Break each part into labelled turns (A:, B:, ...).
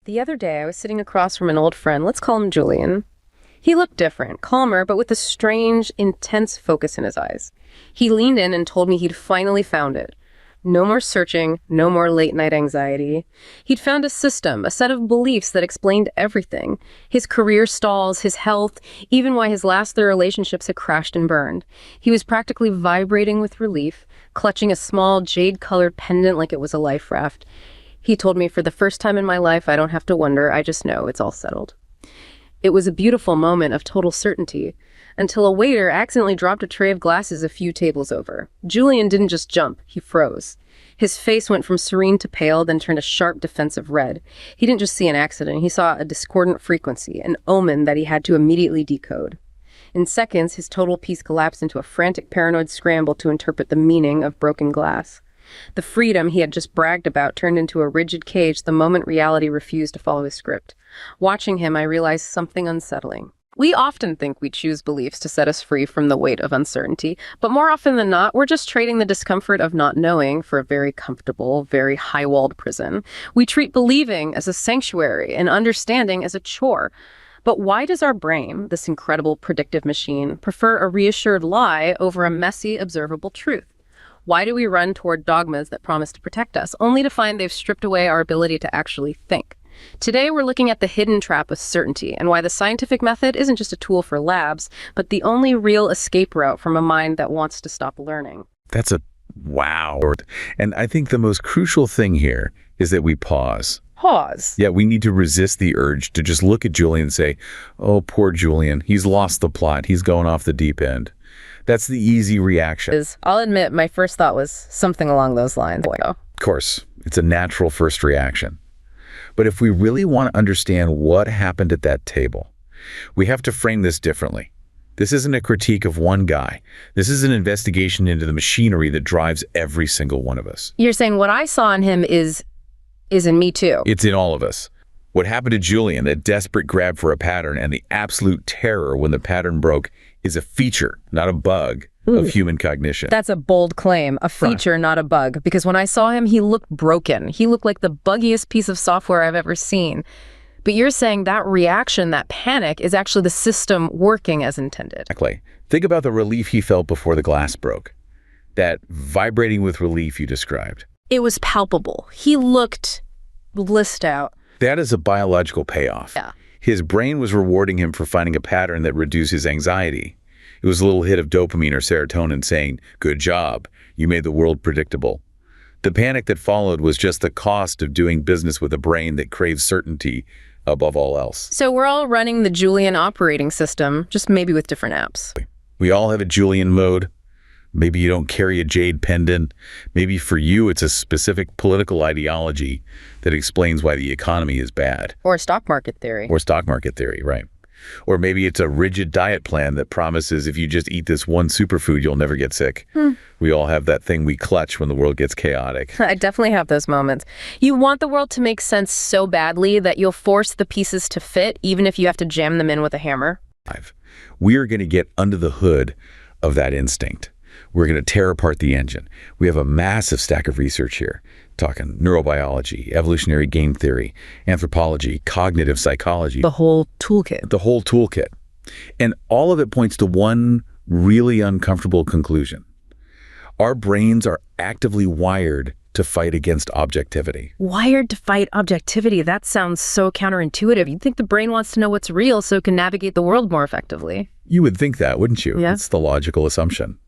A: The other day, I was sitting across from an old friend. Let's call him Julian. He looked different, calmer, but with a strange, intense focus in his eyes. He leaned in and told me he'd finally found it. No more searching, no more late-night anxiety. He'd found a system, a set of beliefs that explained everything. His career stalls, his health, even why his last 3 relationships had crashed and burned. He was practically vibrating with relief, clutching a small jade-colored pendant like it was a life raft. He told me, for the first time in my life, I don't have to wonder, I just know it's all settled. It was a beautiful moment of total certainty, until a waiter accidentally dropped a tray of glasses a few tables over. Julian didn't just jump, he froze. His face went from serene to pale, then turned a sharp defensive red. He didn't just see an accident, he saw a discordant frequency, an omen that he had to immediately decode. In seconds, his total peace collapsed into a frantic paranoid scramble to interpret the meaning of broken glass. The freedom he had just bragged about turned into a rigid cage the moment reality refused to follow his script. Watching him, I realized something unsettling. We often think we choose beliefs to set us free from the weight of uncertainty, but more often than not, we're just trading the discomfort of not knowing for a very comfortable, very high-walled prison. We treat believing as a sanctuary and understanding as a chore. But why does our brain, this incredible predictive machine, prefer a reassured lie over a messy, observable truth? Why do we run toward dogmas that promise to protect us, only to find they've stripped away our ability to actually think? Today, we're looking at the hidden trap of certainty and why the scientific method isn't just a tool for labs, but the only real escape route from a mind that wants to stop learning.
B: That's a wow. And I think the most crucial thing here is that we pause.
A: Pause.
B: Yeah, we need to resist the urge to just look at Julian and say, oh, poor Julian, he's lost the plot. He's going off the deep end. That's the easy reaction.
A: I'll admit, my first thought was something along those lines.
B: Of course, it's a natural first reaction. But if we really want to understand what happened at that table, we have to frame this differently. This isn't a critique of one guy. This is an investigation into the machinery that drives every single one of us.
A: You're saying what I saw in him is in me too.
B: It's in all of us. What happened to Julian, that desperate grab for a pattern and the absolute terror when the pattern broke, is a feature, not a bug, of human cognition.
A: That's a bold claim, a feature, not a bug. Because when I saw him, he looked broken. He looked like the buggiest piece of software I've ever seen. But you're saying that reaction, that panic, is actually the system working as intended.
B: Exactly. Think about the relief he felt before the glass broke. That vibrating with relief you described.
A: It was palpable. He looked blissed out.
B: That is a biological payoff.
A: Yeah.
B: His brain was rewarding him for finding a pattern that reduced his anxiety. It was a little hit of dopamine or serotonin saying, good job, you made the world predictable. The panic that followed was just the cost of doing business with a brain that craves certainty above all else.
A: So we're all running the Julian operating system, just maybe with different apps.
B: We all have a Julian mode. Maybe you don't carry a jade pendant. Maybe for you it's a specific political ideology that explains why the economy is bad.
A: Or stock market theory.
B: Or stock market theory, right. Or maybe it's a rigid diet plan that promises if you just eat this one superfood, you'll never get sick. We all have that thing we clutch when the world gets chaotic.
A: I definitely have those moments. You want the world to make sense so badly that you'll force the pieces to fit, even if you have to jam them in with a hammer.
B: We are going to get under the hood of that instinct. We're going to tear apart the engine. We have a massive stack of research here, talking neurobiology, evolutionary game theory, anthropology, cognitive psychology.
A: The whole toolkit.
B: The whole toolkit. And all of it points to one really uncomfortable conclusion. Our brains are actively wired to fight against objectivity.
A: Wired to fight objectivity? That sounds so counterintuitive. You'd think the brain wants to know what's real so it can navigate the world more effectively.
B: You would think that, wouldn't you?
A: Yeah.
B: That's the logical assumption.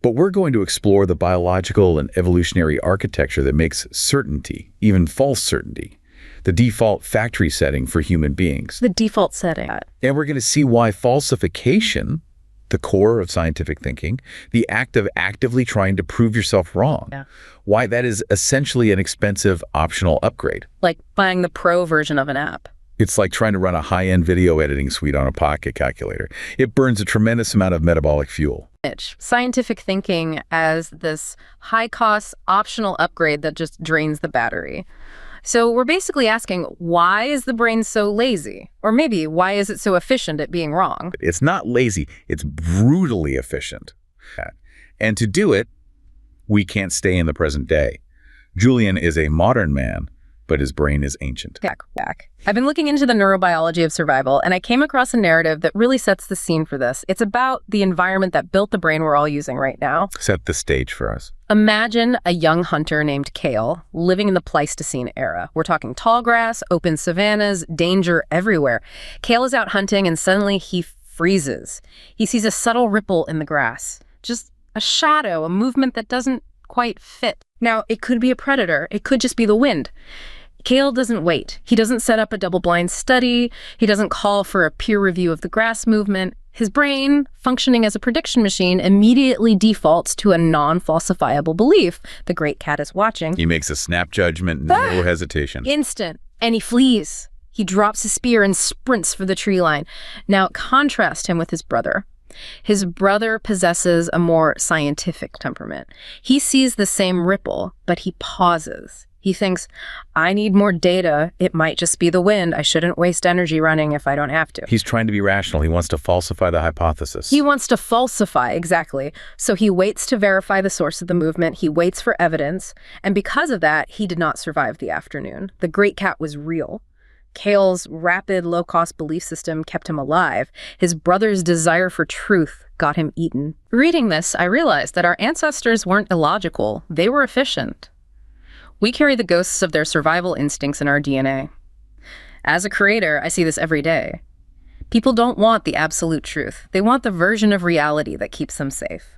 B: But we're going to explore the biological and evolutionary architecture that makes certainty, even false certainty, the default factory setting for human beings.
A: The default setting.
B: And we're going to see why falsification, the core of scientific thinking, the act of actively trying to prove yourself wrong, why that is essentially an expensive optional upgrade.
A: Like buying the pro version of an app.
B: It's like trying to run a high-end video editing suite on a pocket calculator. It burns a tremendous amount of metabolic fuel.
A: Scientific thinking as this high-cost optional upgrade that just drains the battery. So we're basically asking, why is the brain so lazy? Or maybe, why is it so efficient at being wrong?
B: It's not lazy. It's brutally efficient. And to do it, we can't stay in the present day. Julian is a modern man but his brain is ancient.
A: Back. I've been looking into the neurobiology of survival, and I came across a narrative that really sets the scene for this. It's about the environment that built the brain we're all using right now.
B: Set the stage for us.
A: Imagine a young hunter named Kale living in the Pleistocene era. We're talking tall grass, open savannas, danger everywhere. Kale is out hunting, and suddenly he freezes. He sees a subtle ripple in the grass. Just a shadow, a movement that doesn't quite fit. Now, it could be a predator. It could just be the wind. Kale doesn't wait. He doesn't set up a double-blind study. He doesn't call for a peer review of the grass movement. His brain, functioning as a prediction machine, immediately defaults to a non-falsifiable belief. The great cat is watching.
B: He makes a snap judgment, no hesitation.
A: Instant. And he flees. He drops his spear and sprints for the tree line. Now, contrast him with his brother. His brother possesses a more scientific temperament. He sees the same ripple, but he pauses. He thinks, I need more data. It might just be the wind. I shouldn't waste energy running if I don't have to.
B: He's trying to be rational. He wants to falsify the hypothesis.
A: He wants to falsify, exactly. So he waits to verify the source of the movement. He waits for evidence. And because of that, he did not survive the afternoon. The great cat was real. Kale's rapid, low-cost belief system kept him alive. His brother's desire for truth got him eaten. Reading this, I realized that our ancestors weren't illogical. They were efficient. We carry the ghosts of their survival instincts in our DNA. As a creator, I see this every day. People don't want the absolute truth. They want the version of reality that keeps them safe.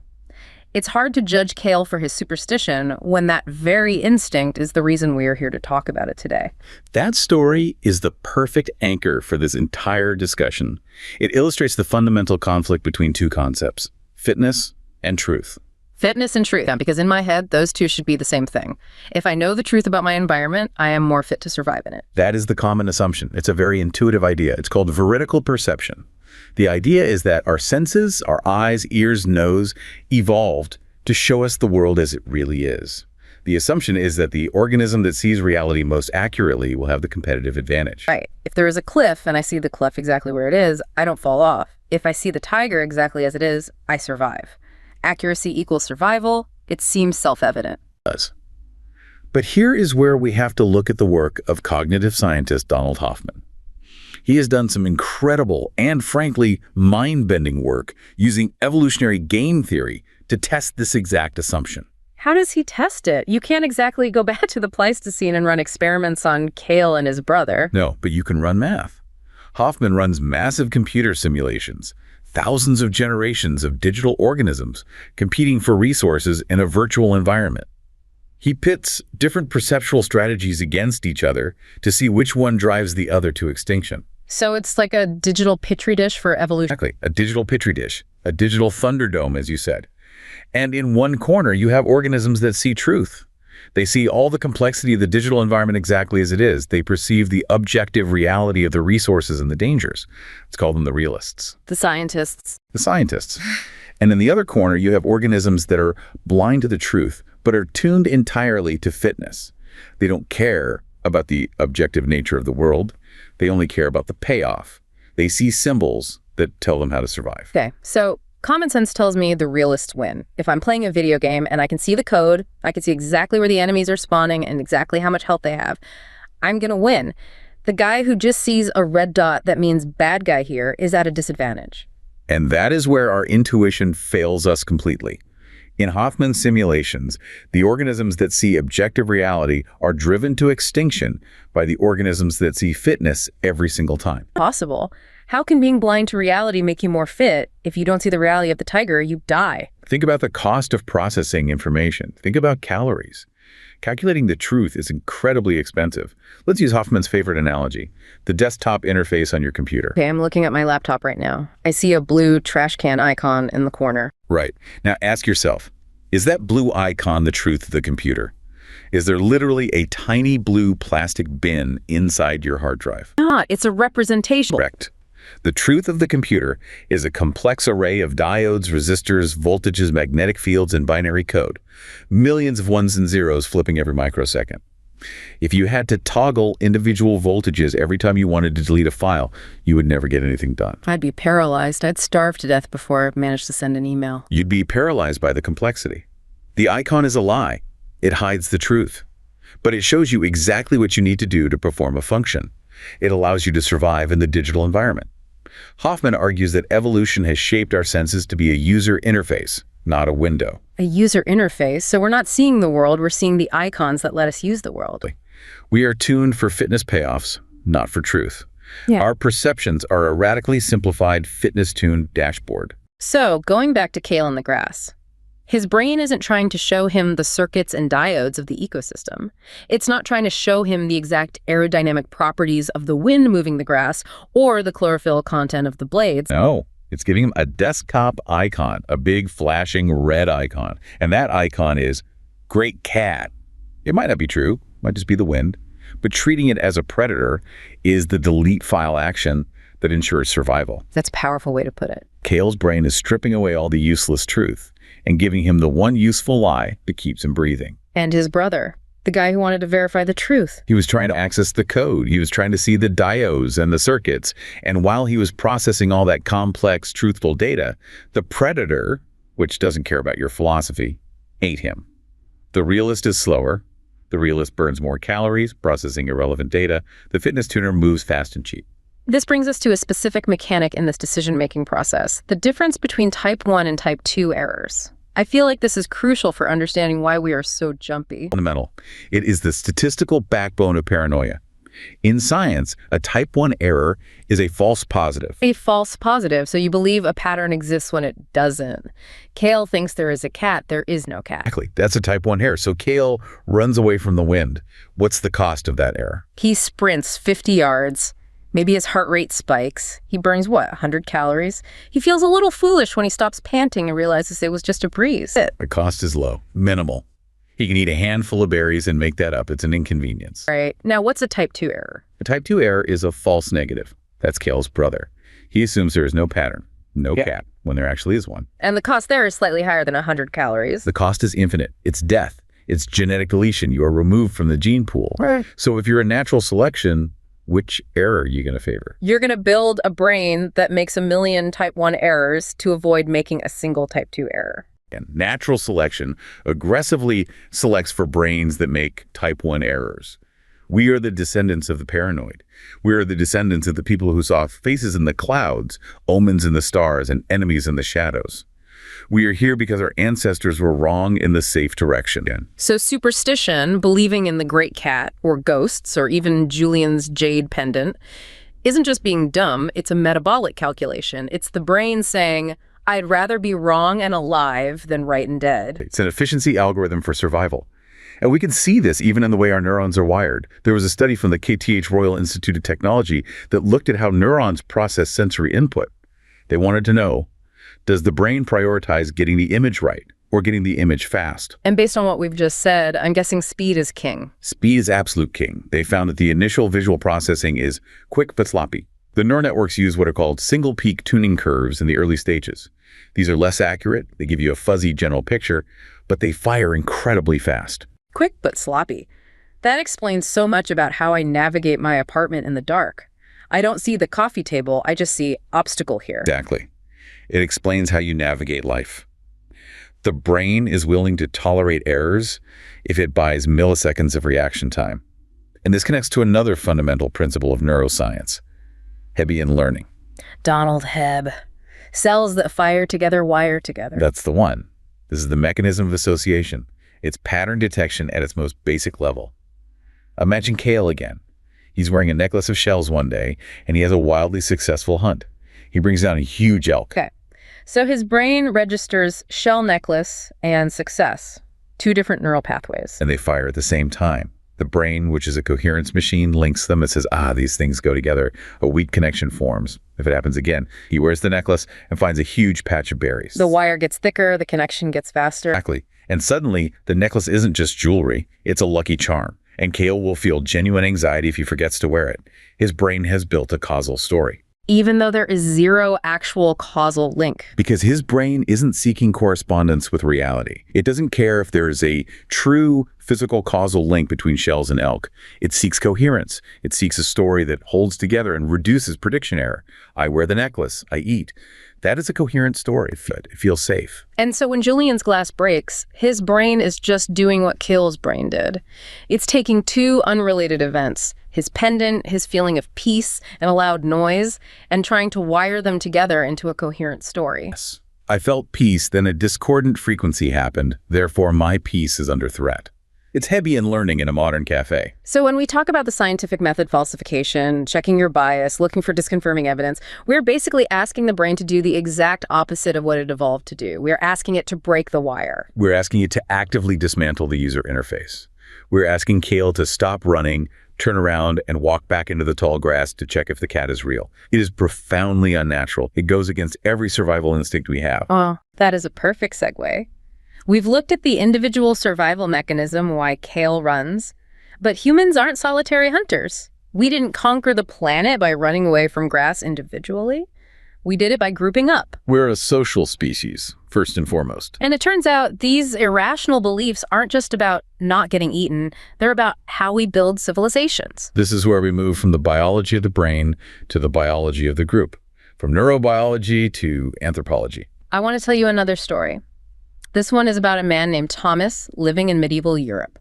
A: It's hard to judge Kale for his superstition when that very instinct is the reason we are here to talk about it today.
B: That story is the perfect anchor for this entire discussion. It illustrates the fundamental conflict between two concepts, fitness and truth.
A: Fitness and truth, because in my head, those two should be the same thing. If I know the truth about my environment, I am more fit to survive in it.
B: That is the common assumption. It's a very intuitive idea. It's called veridical perception. The idea is that our senses, our eyes, ears, nose, evolved to show us the world as it really is. The assumption is that the organism that sees reality most accurately will have the competitive advantage.
A: Right. If there is a cliff and I see the cliff exactly where it is, I don't fall off. If I see the tiger exactly as it is, I survive. Accuracy equals survival. It seems self-evident.
B: But here is where we have to look at the work of cognitive scientist Donald Hoffman. He has done some incredible and, frankly, mind-bending work using evolutionary game theory to test this exact assumption.
A: How does he test it? You can't exactly go back to the Pleistocene and run experiments on Kale and his brother.
B: No, but you can run math. Hoffman runs massive computer simulations, thousands of generations of digital organisms competing for resources in a virtual environment. He pits different perceptual strategies against each other to see which one drives the other to extinction.
A: So it's like a digital petri dish for evolution.
B: Exactly, a digital petri dish, a digital thunderdome, as you said. And in one corner, you have organisms that see truth. They see all the complexity of the digital environment exactly as it is. They perceive the objective reality of the resources and the dangers. Let's call them the realists.
A: The scientists.
B: The scientists. And in the other corner, you have organisms that are blind to the truth, but are tuned entirely to fitness. They don't care about the objective nature of the world. They only care about the payoff. They see symbols that tell them how to survive.
A: Okay, so common sense tells me the realists win. If I'm playing a video game and I can see the code, I can see exactly where the enemies are spawning and exactly how much health they have, I'm gonna win. The guy who just sees a red dot that means bad guy here is at a disadvantage.
B: And that is where our intuition fails us completely. In Hoffman's simulations, the organisms that see objective reality are driven to extinction by the organisms that see fitness every single time.
A: Possible. How can being blind to reality make you more fit? If you don't see the reality of the tiger, you die.
B: Think about the cost of processing information. Think about calories. Calculating the truth is incredibly expensive. Let's use Hoffman's favorite analogy, the desktop interface on your computer.
A: Okay, I'm looking at my laptop right now. I see a blue trash can icon in the corner.
B: Right. Now ask yourself, is that blue icon the truth of the computer? Is there literally a tiny blue plastic bin inside your hard drive?
A: Not. It's a representation.
B: Correct. The truth of the computer is a complex array of diodes, resistors, voltages, magnetic fields, and binary code. Millions of ones and zeros flipping every microsecond. If you had to toggle individual voltages every time you wanted to delete a file, you would never get anything done.
A: I'd be paralyzed. I'd starve to death before I managed to send an email.
B: You'd be paralyzed by the complexity. The icon is a lie. It hides the truth. but it shows you exactly what you need to do to perform a function. It allows you to survive in the digital environment. Hoffman argues that evolution has shaped our senses to be a user interface, not a window.
A: A user interface, so we're not seeing the world, we're seeing the icons that let us use the world.
B: We are tuned for fitness payoffs, not for truth.
A: Yeah.
B: Our perceptions are a radically simplified, fitness-tuned dashboard.
A: So, going back to Kale in the grass, his brain isn't trying to show him the circuits and diodes of the ecosystem. It's not trying to show him the exact aerodynamic properties of the wind moving the grass or the chlorophyll content of the blades.
B: No, it's giving him a desktop icon, a big flashing red icon. And that icon is great cat. It might not be true, might just be the wind, but treating it as a predator is the delete file action that ensures survival.
A: That's a powerful way to put it.
B: Kale's brain is stripping away all the useless truth and giving him the one useful lie that keeps him breathing.
A: And his brother, the guy who wanted to verify the truth.
B: He was trying to access the code. He was trying to see the diodes and the circuits. And while he was processing all that complex, truthful data, the predator, which doesn't care about your philosophy, ate him. The realist is slower. The realist burns more calories, processing irrelevant data. The fitness tuner moves fast and cheap.
A: This brings us to a specific mechanic in this decision-making process, the difference between type 1 and type 2 errors. I feel like this is crucial for understanding why we are so jumpy.
B: Fundamental. It is the statistical backbone of paranoia. In science, a type 1 error is a false positive.
A: A false positive, so you believe a pattern exists when it doesn't. Kale thinks there is a cat, there is no cat.
B: Exactly. That's a type 1 error. So Kale runs away from the wind. What's the cost of that error?
A: He sprints 50 yards. Maybe his heart rate spikes. He burns, 100 calories? He feels a little foolish when he stops panting and realizes it was just a breeze.
B: The cost is low, minimal. He can eat a handful of berries and make that up. It's an inconvenience.
A: Right. Now, what's a type 2 error?
B: A type 2 error is a false negative. That's Kale's brother. He assumes there is no pattern, no cat, when there actually is one.
A: And the cost there is slightly higher than 100 calories.
B: The cost is infinite. It's death. It's genetic deletion. You are removed from the gene pool.
A: Right.
B: So if you're a natural selection, which error are you going to favor?
A: You're going to build a brain that makes a million type 1 errors to avoid making a single type 2 error.
B: And natural selection aggressively selects for brains that make type 1 errors. We are the descendants of the paranoid. We are the descendants of the people who saw faces in the clouds, omens in the stars, and enemies in the shadows. We are here because our ancestors were wrong in the safe direction.
A: So superstition, believing in the great cat, or ghosts, or even Julian's jade pendant, isn't just being dumb, it's a metabolic calculation. It's the brain saying, I'd rather be wrong and alive than right and dead.
B: It's an efficiency algorithm for survival. And we can see this even in the way our neurons are wired. There was a study from the KTH Royal Institute of Technology that looked at how neurons process sensory input. They wanted to know, does the brain prioritize getting the image right or getting the image fast?
A: And based on what we've just said, I'm guessing speed is king.
B: Speed is absolute king. They found that the initial visual processing is quick but sloppy. The neural networks use what are called single peak tuning curves in the early stages. These are less accurate, they give you a fuzzy general picture, but they fire incredibly fast.
A: Quick but sloppy. That explains so much about how I navigate my apartment in the dark. I don't see the coffee table, I just see obstacle here.
B: Exactly. It explains how you navigate life. The brain is willing to tolerate errors if it buys milliseconds of reaction time. And this connects to another fundamental principle of neuroscience, Hebbian learning.
A: Donald Hebb. Cells that fire together wire together.
B: That's the one. This is the mechanism of association. It's pattern detection at its most basic level. Imagine Kale again. He's wearing a necklace of shells one day, and he has a wildly successful hunt. He brings down a huge elk.
A: Okay. So his brain registers shell necklace and success, two different neural pathways.
B: And they fire at the same time. The brain, which is a coherence machine, links them. It says, these things go together. A weak connection forms. If it happens again, he wears the necklace and finds a huge patch of berries.
A: The wire gets thicker, the connection gets faster.
B: Exactly. And suddenly, the necklace isn't just jewelry, it's a lucky charm. And Kale will feel genuine anxiety if he forgets to wear it. His brain has built a causal story.
A: even though there is zero actual causal link.
B: Because his brain isn't seeking correspondence with reality. It doesn't care if there is a true physical causal link between shells and elk. It seeks coherence. It seeks a story that holds together and reduces prediction error. I wear the necklace. I eat. That is a coherent story. It feels safe.
A: And so when Julian's glass breaks, his brain is just doing what Kale's brain did. It's taking two unrelated events, his pendant, his feeling of peace and a loud noise, and trying to wire them together into a coherent story.
B: Yes. I felt peace, then a discordant frequency happened. Therefore, my peace is under threat. It's heavy in learning in a modern cafe.
A: So when we talk about the scientific method falsification, checking your bias, looking for disconfirming evidence, we're basically asking the brain to do the exact opposite of what it evolved to do. We're asking it to break the wire.
B: We're asking it to actively dismantle the user interface. We're asking Kale to stop running, turn around, and walk back into the tall grass to check if the cat is real. It is profoundly unnatural. It goes against every survival instinct we have.
A: Oh, that is a perfect segue. We've looked at the individual survival mechanism why Kale runs, but humans aren't solitary hunters. We didn't conquer the planet by running away from grass individually. We did it by grouping up.
B: We're a social species, first and foremost.
A: And it turns out these irrational beliefs aren't just about not getting eaten, they're about how we build civilizations.
B: This is where we move from the biology of the brain to the biology of the group, from neurobiology to anthropology.
A: I want to tell you another story. This one is about a man named Thomas living in medieval Europe.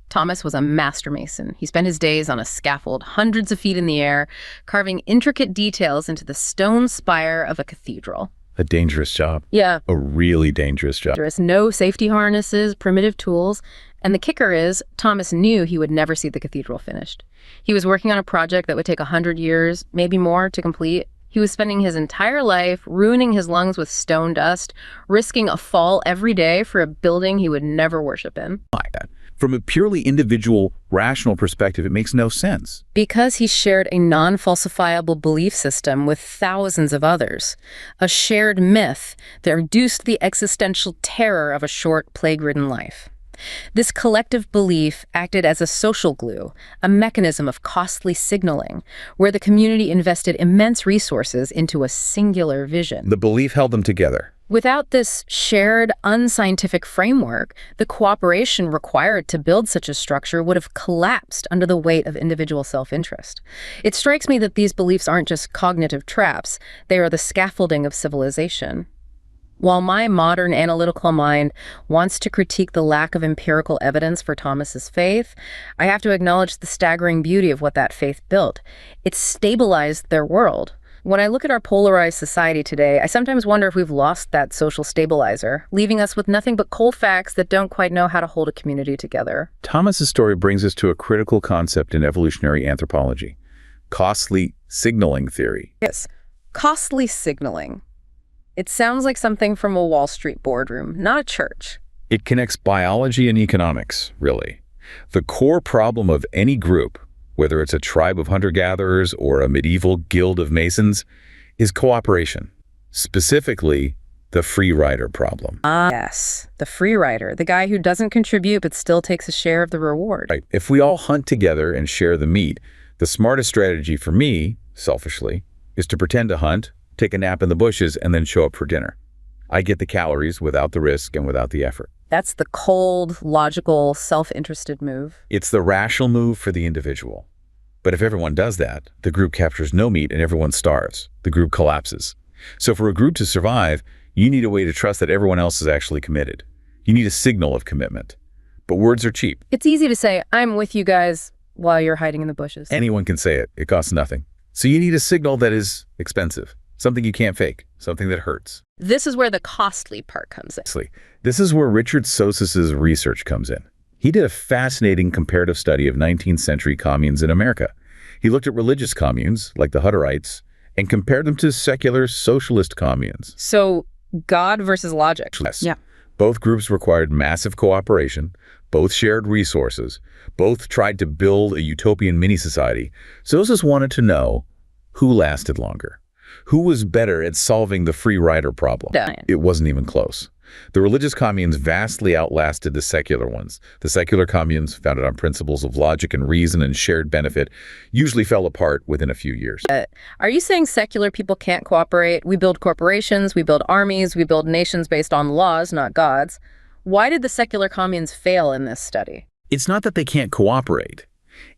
A: Thomas was a master mason. He spent his days on a scaffold hundreds of feet in the air, carving intricate details into the stone spire of a cathedral.
B: A dangerous job.
A: Yeah.
B: A really dangerous job.
A: There is no safety harnesses, primitive tools, and the kicker is Thomas knew he would never see the cathedral finished. He was working on a project that would take 100 years, maybe more, to complete. He was spending his entire life ruining his lungs with stone dust, risking a fall every day for a building he would never worship in.
B: Like that. From a purely individual, rational perspective, it makes no sense.
A: Because he shared a non-falsifiable belief system with thousands of others, a shared myth that reduced the existential terror of a short, plague-ridden life. This collective belief acted as a social glue, a mechanism of costly signaling, where the community invested immense resources into a singular vision.
B: The belief held them together.
A: Without this shared, unscientific framework, the cooperation required to build such a structure would have collapsed under the weight of individual self-interest. It strikes me that these beliefs aren't just cognitive traps, they are the scaffolding of civilization. While my modern analytical mind wants to critique the lack of empirical evidence for Thomas's faith, I have to acknowledge the staggering beauty of what that faith built. It stabilized their world. When I look at our polarized society today, I sometimes wonder if we've lost that social stabilizer, leaving us with nothing but cold facts that don't quite know how to hold a community together.
B: Thomas's story brings us to a critical concept in evolutionary anthropology: costly signaling theory.
A: Yes, costly signaling. It sounds like something from a Wall Street boardroom, not a church.
B: It connects biology and economics, really. The core problem of any group, whether it's a tribe of hunter-gatherers or a medieval guild of masons, is cooperation. Specifically, the free rider problem.
A: Yes, the free rider, the guy who doesn't contribute but still takes a share of the reward.
B: Right. If we all hunt together and share the meat, the smartest strategy for me, selfishly, is to pretend to hunt, take a nap in the bushes, and then show up for dinner. I get the calories without the risk and without the effort.
A: That's the cold, logical, self-interested move.
B: It's the rational move for the individual. But if everyone does that, the group captures no meat and everyone starves. The group collapses. So for a group to survive, you need a way to trust that everyone else is actually committed. You need a signal of commitment. But words are cheap.
A: It's easy to say, I'm with you guys, while you're hiding in the bushes.
B: Anyone can say it. It costs nothing. So you need a signal that is expensive. Something you can't fake. Something that hurts.
A: This is where the costly part comes in.
B: This is where Richard Sosis's research comes in. He did a fascinating comparative study of 19th century communes in America. He looked at religious communes, like the Hutterites, and compared them to secular socialist communes.
A: So, God versus logic.
B: Yes.
A: Yeah.
B: Both groups required massive cooperation. Both shared resources. Both tried to build a utopian mini-society. Sosis wanted to know who lasted longer. Who was better at solving the free rider problem?
A: Yeah.
B: It wasn't even close. The religious communes vastly outlasted the secular ones. The secular communes, founded on principles of logic and reason and shared benefit, usually fell apart within a few years.
A: Are you saying secular people can't cooperate? We build corporations, we build armies, we build nations based on laws, not gods. Why did the secular communes fail in this study?
B: It's not that they can't cooperate.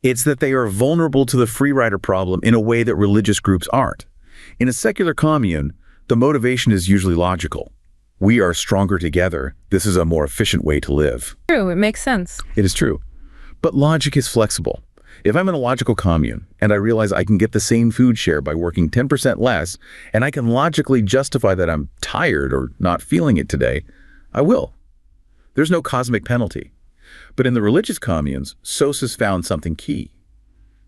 B: It's that they are vulnerable to the free rider problem in a way that religious groups aren't. In a secular commune, the motivation is usually logical. We are stronger together. This is a more efficient way to live.
A: True, it makes sense.
B: It is true. But logic is flexible. If I'm in a logical commune and I realize I can get the same food share by working 10% less, and I can logically justify that I'm tired or not feeling it today, I will. There's no cosmic penalty. But in the religious communes, Sosis found something key.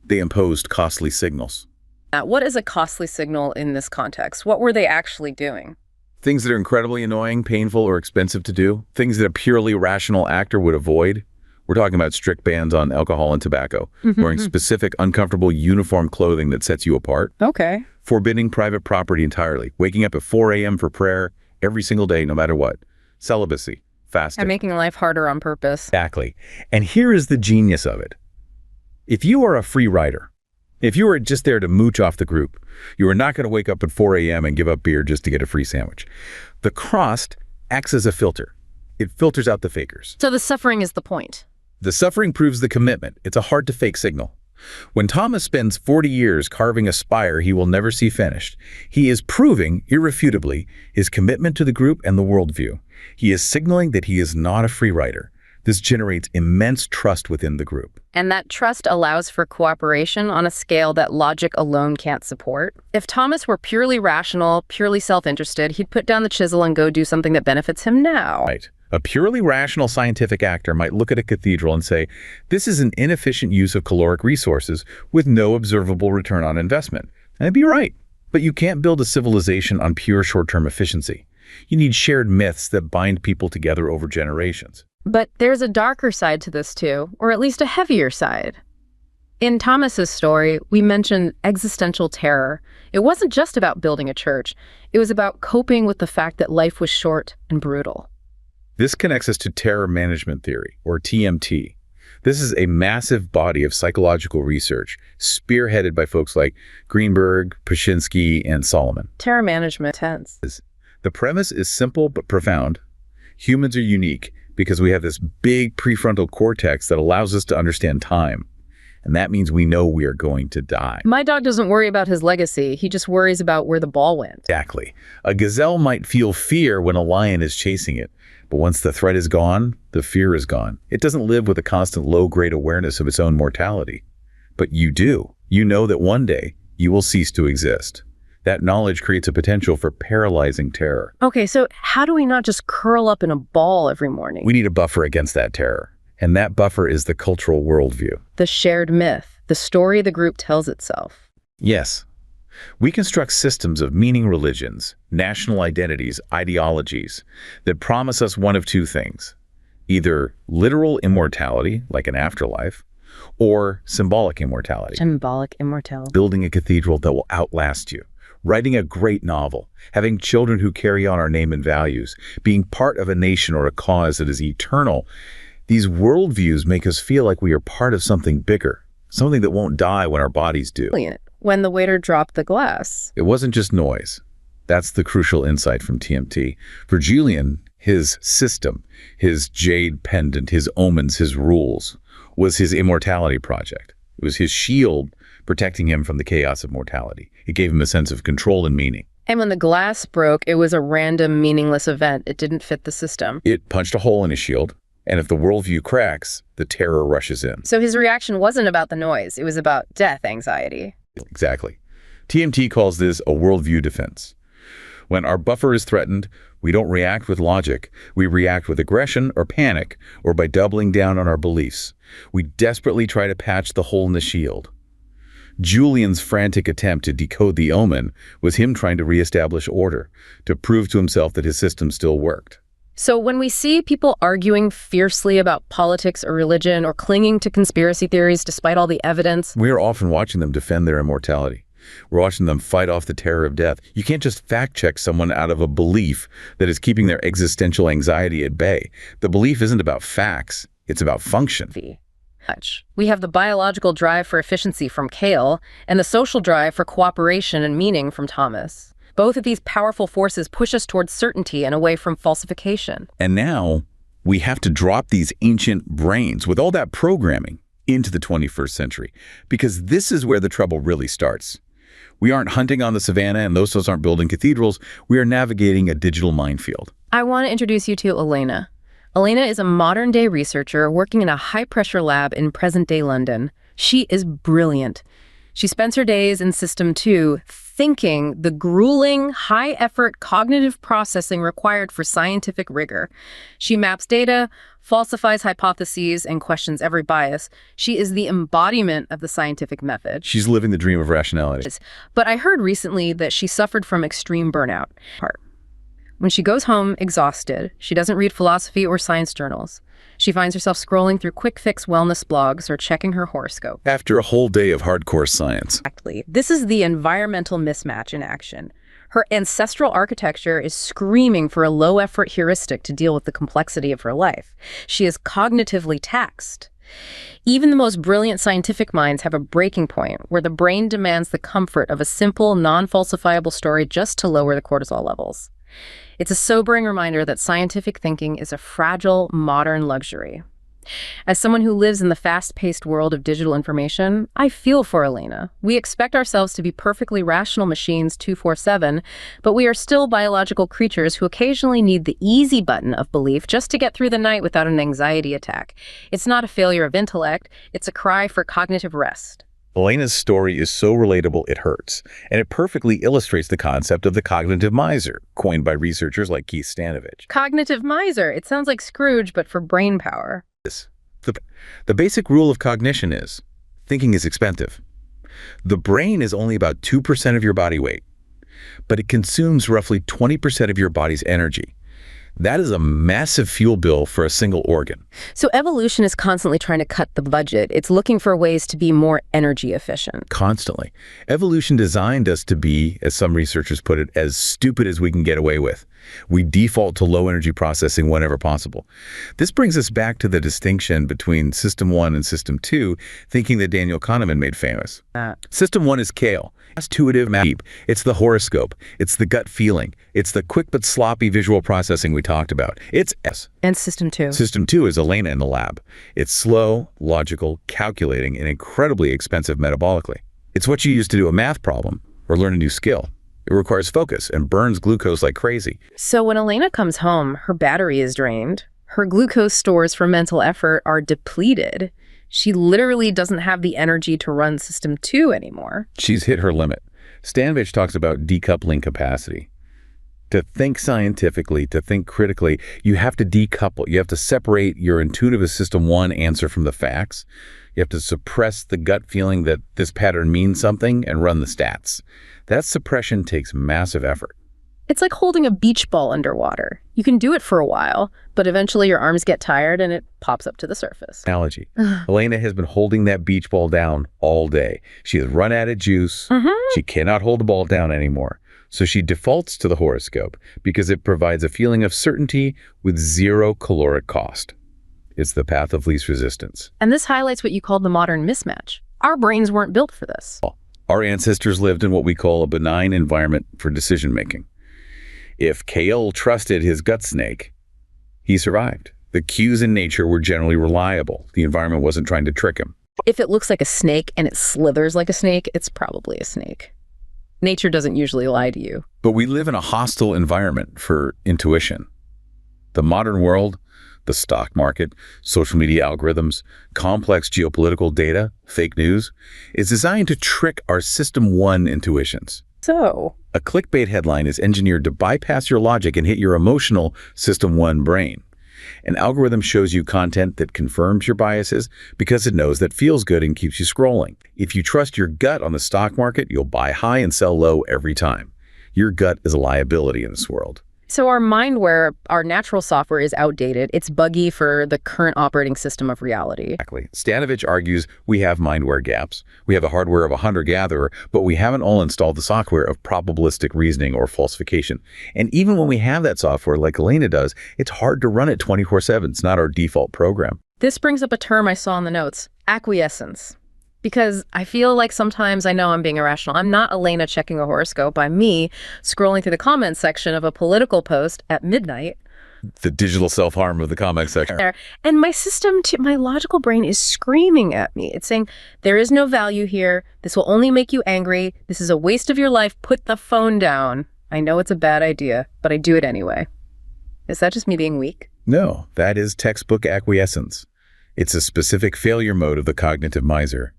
B: They imposed costly signals.
A: What is a costly signal in this context? What were they actually doing?
B: Things that are incredibly annoying, painful, or expensive to do. Things that a purely rational actor would avoid. We're talking about strict bans on alcohol and tobacco, wearing specific, uncomfortable, uniform clothing that sets you apart.
A: Okay.
B: Forbidding private property entirely. Waking up at 4 a.m. for prayer every single day, no matter what. Celibacy. Fasting.
A: And making life harder on purpose.
B: Exactly. And here is the genius of it. If you are a free rider, if you are just there to mooch off the group, you are not going to wake up at 4 a.m. and give up beer just to get a free sandwich. The cross acts as a filter. It filters out the fakers.
A: So the suffering is the point.
B: The suffering proves the commitment. It's a hard-to-fake signal. When Thomas spends 40 years carving a spire he will never see finished, he is proving, irrefutably, his commitment to the group and the worldview. He is signaling that he is not a free rider. This generates immense trust within the group.
A: And that trust allows for cooperation on a scale that logic alone can't support. If Thomas were purely rational, purely self-interested, he'd put down the chisel and go do something that benefits him now.
B: Right. A purely rational scientific actor might look at a cathedral and say, this is an inefficient use of caloric resources with no observable return on investment. And they'd be right. But you can't build a civilization on pure short-term efficiency. You need shared myths that bind people together over generations.
A: But there's a darker side to this too, or at least a heavier side. In Thomas's story, we mentioned existential terror. It wasn't just about building a church. It was about coping with the fact that life was short and brutal.
B: This connects us to terror management theory, or TMT. This is a massive body of psychological research spearheaded by folks like Greenberg, Pyshinsky, and Solomon.
A: Terror management tense.
B: The premise is simple but profound. Humans are unique because we have this big prefrontal cortex that allows us to understand time. And that means we know we are going to die.
A: My dog doesn't worry about his legacy. He just worries about where the ball went.
B: Exactly. A gazelle might feel fear when a lion is chasing it. But once the threat is gone, the fear is gone. It doesn't live with a constant low-grade awareness of its own mortality. But you do. You know that one day you will cease to exist. That knowledge creates a potential for paralyzing terror.
A: Okay, so how do we not just curl up in a ball every morning?
B: We need a buffer against that terror. And that buffer is the cultural worldview.
A: The shared myth, the story the group tells itself.
B: Yes. We construct systems of meaning religions, national identities, ideologies that promise us one of two things. Either literal immortality, like an afterlife, or symbolic immortality.
A: Symbolic immortality.
B: Building a cathedral that will outlast you. Writing a great novel, having children who carry on our name and values, being part of a nation or a cause that is eternal. These worldviews make us feel like we are part of something bigger, something that won't die when our bodies do.
A: When the waiter dropped the glass.
B: It wasn't just noise. That's the crucial insight from TMT. For Julian, his system, his jade pendant, his omens, his rules, was his immortality project. It was his shield protecting him from the chaos of mortality. It gave him a sense of control and meaning.
A: And when the glass broke, it was a random, meaningless event. It didn't fit the system.
B: It punched a hole in his shield, and if the worldview cracks, the terror rushes in.
A: So his reaction wasn't about the noise. It was about death anxiety.
B: Exactly. TMT calls this a worldview defense. When our buffer is threatened, we don't react with logic. We react with aggression or panic, or by doubling down on our beliefs. We desperately try to patch the hole in the shield. Julian's frantic attempt to decode the omen was him trying to reestablish order, to prove to himself that his system still worked.
A: So when we see people arguing fiercely about politics or religion or clinging to conspiracy theories despite all the evidence,
B: We are often watching them defend their immortality. We're watching them fight off the terror of death. You can't just fact-check someone out of a belief that is keeping their existential anxiety at bay. The belief isn't about facts. It's about function.
A: We have the biological drive for efficiency from Kale and the social drive for cooperation and meaning from Thomas. Both of these powerful forces push us towards certainty and away from falsification.
B: And now we have to drop these ancient brains with all that programming into the 21st century, because this is where the trouble really starts. We aren't hunting on the savannah, and those aren't building cathedrals. We are navigating a digital minefield.
A: I want to introduce you to Elena. Elena is a modern-day researcher working in a high-pressure lab in present-day London. She is brilliant. She spends her days in System 2 thinking the grueling, high-effort cognitive processing required for scientific rigor. She maps data, falsifies hypotheses, and questions every bias. She is the embodiment of the scientific method.
B: She's living the dream of rationality.
A: But I heard recently that she suffered from extreme burnout. When she goes home exhausted, she doesn't read philosophy or science journals. She finds herself scrolling through quick-fix wellness blogs or checking her horoscope.
B: After a whole day of hardcore science.
A: Exactly. This is the environmental mismatch in action. Her ancestral architecture is screaming for a low-effort heuristic to deal with the complexity of her life. She is cognitively taxed. Even the most brilliant scientific minds have a breaking point where the brain demands the comfort of a simple, non-falsifiable story just to lower the cortisol levels. It's a sobering reminder that scientific thinking is a fragile, modern luxury. As someone who lives in the fast-paced world of digital information, I feel for Elena. We expect ourselves to be perfectly rational machines 24/7, but we are still biological creatures who occasionally need the easy button of belief just to get through the night without an anxiety attack. It's not a failure of intellect, it's a cry for cognitive rest.
B: Elena's story is so relatable it hurts, and it perfectly illustrates the concept of the cognitive miser, coined by researchers like Keith Stanovich.
A: Cognitive miser. It sounds like Scrooge, but for brain power.
B: The basic rule of cognition is, thinking is expensive. The brain is only about 2% of your body weight, but it consumes roughly 20% of your body's energy. That is a massive fuel bill for a single organ.
A: So evolution is constantly trying to cut the budget. It's looking for ways to be more energy efficient.
B: Constantly. Evolution designed us to be, as some researchers put it, as stupid as we can get away with. We default to low energy processing whenever possible. This brings us back to the distinction between System 1 and System 2, thinking that Daniel Kahneman made famous. System 1 is Kale. Intuitive map. It's the horoscope. It's the gut feeling. It's the quick but sloppy visual processing we talked about. It's S.
A: And System 2.
B: System 2 is Elena in the lab. It's slow, logical, calculating, and incredibly expensive metabolically. It's what you use to do a math problem or learn a new skill. It requires focus and burns glucose like crazy.
A: So when Elena comes home, her battery is drained. Her glucose stores for mental effort are depleted. She literally doesn't have the energy to run System 2 anymore.
B: She's hit her limit. Stanovich talks about decoupling capacity. To think scientifically, to think critically, you have to decouple. You have to separate your intuitive System 1 answer from the facts. You have to suppress the gut feeling that this pattern means something and run the stats. That suppression takes massive effort.
A: It's like holding a beach ball underwater. You can do it for a while, but eventually your arms get tired and it pops up to the surface.
B: Analogy. Elena has been holding that beach ball down all day. She has run out of juice. She cannot hold the ball down anymore. So she defaults to the horoscope because it provides a feeling of certainty with zero caloric cost. It's the path of least resistance.
A: And this highlights what you call the modern mismatch. Our brains weren't built for this.
B: Our ancestors lived in what we call a benign environment for decision-making. If Kale trusted his gut snake, he survived. The cues in nature were generally reliable. The environment wasn't trying to trick him.
A: If it looks like a snake and it slithers like a snake, it's probably a snake. Nature doesn't usually lie to you.
B: But we live in a hostile environment for intuition. The modern world, the stock market, social media algorithms, complex geopolitical data, fake news, is designed to trick our System 1 intuitions.
A: So,
B: a clickbait headline is engineered to bypass your logic and hit your emotional System 1 brain. An algorithm shows you content that confirms your biases because it knows that feels good and keeps you scrolling. If you trust your gut on the stock market, you'll buy high and sell low every time. Your gut is a liability in this world.
A: So our mindware, our natural software is outdated. It's buggy for the current operating system of reality.
B: Exactly. Stanovich argues we have mindware gaps. We have the hardware of a hunter-gatherer, but we haven't all installed the software of probabilistic reasoning or falsification. And even when we have that software, like Elena does, it's hard to run it 24/7. It's not our default program.
A: This brings up a term I saw in the notes, acquiescence. Because I feel like sometimes I know I'm being irrational. I'm not Elena checking a horoscope. I'm me scrolling through the comments section of a political post at midnight.
B: The digital self-harm of the comment section.
A: And my system, my logical brain is screaming at me. It's saying, there is no value here. This will only make you angry. This is a waste of your life. Put the phone down. I know it's a bad idea, but I do it anyway. Is that just me being weak?
B: No, that is textbook acquiescence. It's a specific failure mode of the cognitive miser.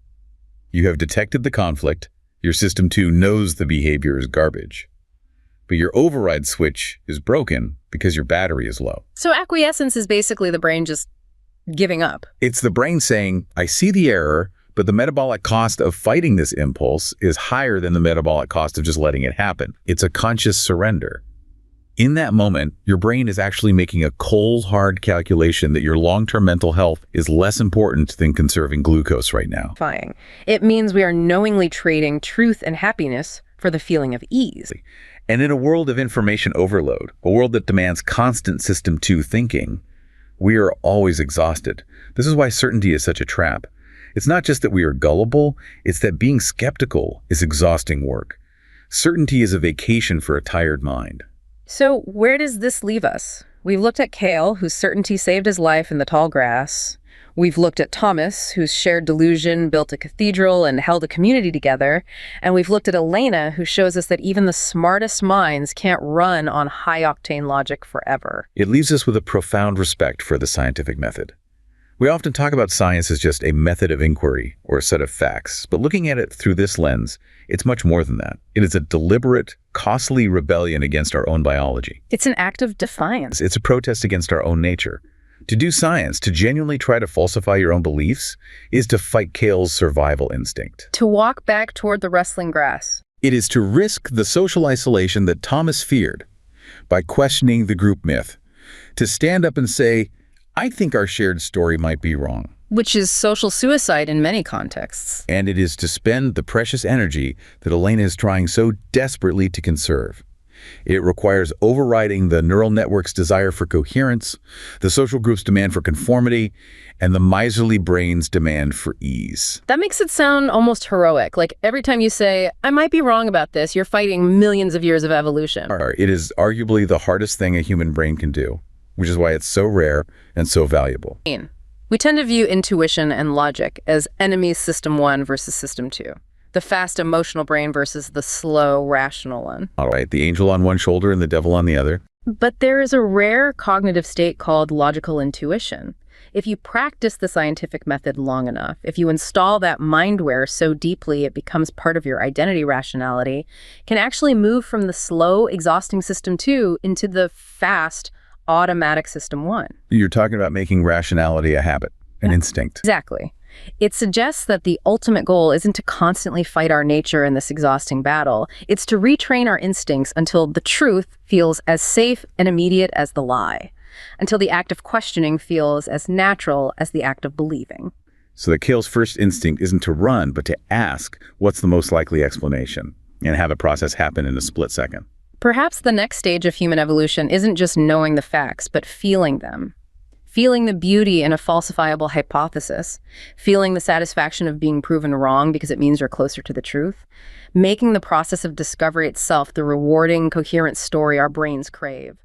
B: You have detected the conflict. Your system 2 knows the behavior is garbage. But your override switch is broken because your battery is low.
A: So acquiescence is basically the brain just giving up.
B: It's the brain saying, I see the error, but the metabolic cost of fighting this impulse is higher than the metabolic cost of just letting it happen. It's a conscious surrender. In that moment, your brain is actually making a cold, hard calculation that your long-term mental health is less important than conserving glucose right now.
A: It means we are knowingly trading truth and happiness for the feeling of ease.
B: And in a world of information overload, a world that demands constant system 2 thinking, we are always exhausted. This is why certainty is such a trap. It's not just that we are gullible, it's that being skeptical is exhausting work. Certainty is a vacation for a tired mind.
A: So where does this leave us? We've looked at Cale, whose certainty saved his life in the tall grass. We've looked at Thomas, whose shared delusion built a cathedral and held a community together. And we've looked at Elena, who shows us that even the smartest minds can't run on high-octane logic forever.
B: It leaves us with a profound respect for the scientific method. We often talk about science as just a method of inquiry or a set of facts, but looking at it through this lens, it's much more than that. It is a deliberate, costly rebellion against our own biology.
A: It's an act of defiance.
B: It's a protest against our own nature. To do science, to genuinely try to falsify your own beliefs, is to fight Cale's survival instinct.
A: To walk back toward the rustling grass.
B: It is to risk the social isolation that Thomas feared by questioning the group myth. To stand up and say, I think our shared story might be wrong.
A: Which is social suicide in many contexts.
B: And it is to spend the precious energy that Elena is trying so desperately to conserve. It requires overriding the neural network's desire for coherence, the social group's demand for conformity, and the miserly brain's demand for ease.
A: That makes it sound almost heroic. Like every time you say, I might be wrong about this, you're fighting millions of years of evolution.
B: It is arguably the hardest thing a human brain can do, which is why it's so rare and so valuable.
A: We tend to view intuition and logic as enemies system 1 versus system 2. The fast emotional brain versus the slow rational one.
B: All right, the angel on one shoulder and the devil on the other.
A: But there is a rare cognitive state called logical intuition. If you practice the scientific method long enough, if you install that mindware so deeply it becomes part of your identity rationality, can actually move from the slow, exhausting system 2 into the fast, automatic system 1.
B: You're talking about making rationality a habit, an instinct.
A: Exactly. It suggests that the ultimate goal isn't to constantly fight our nature in this exhausting battle. It's to retrain our instincts until the truth feels as safe and immediate as the lie, until the act of questioning feels as natural as the act of believing.
B: So that Cale's first instinct isn't to run, but to ask what's the most likely explanation and have a process happen in a split second.
A: Perhaps the next stage of human evolution isn't just knowing the facts, but feeling them. Feeling the beauty in a falsifiable hypothesis, feeling the satisfaction of being proven wrong because it means you're closer to the truth, making the process of discovery itself the rewarding, coherent story our brains crave.